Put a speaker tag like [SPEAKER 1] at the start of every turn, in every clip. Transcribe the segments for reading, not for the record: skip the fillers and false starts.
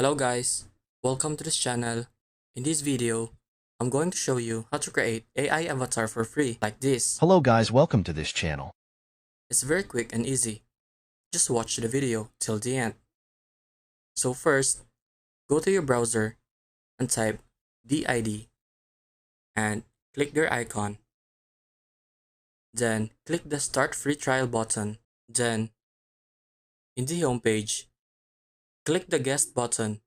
[SPEAKER 1] Hello guys, welcome to this channel. In this video, I'm going to show you how to create AI avatar for free like this.
[SPEAKER 2] Hello guys, welcome to this channel.
[SPEAKER 1] It's very quick and easy. Just watch the video till the end. So first, go to your browser and type DID and click their icon. Then click the start free trial button. Then in the home page, click the guest button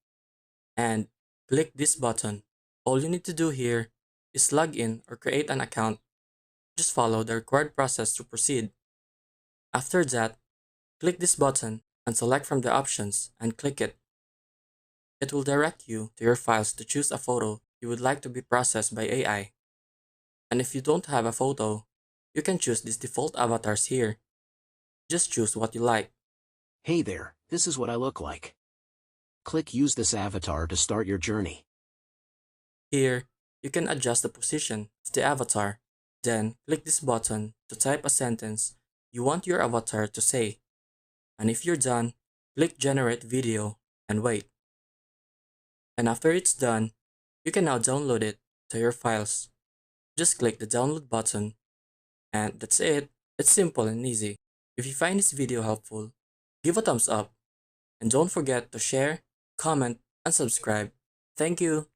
[SPEAKER 1] and click this button. All you need to do here is log in or create an account. Just follow the required process to proceed. After that, click this button and select from the options and click it. It will direct you to your files to choose a photo you would like to be processed by AI. And if you don't have a photo, you can choose these default avatars here. Just choose what you like.
[SPEAKER 3] Hey there, this is what I look like. Click Use this avatar to start your journey.
[SPEAKER 1] Here, you can adjust the position of the avatar. Then, click this button to type a sentence you want your avatar to say. And if you're done, click Generate Video and wait. And after it's done, you can now download it to your files. Just click the download button. And that's it. It's simple and easy. If you find this video helpful, give a thumbs up. And don't forget to share, comment, and subscribe. Thank you.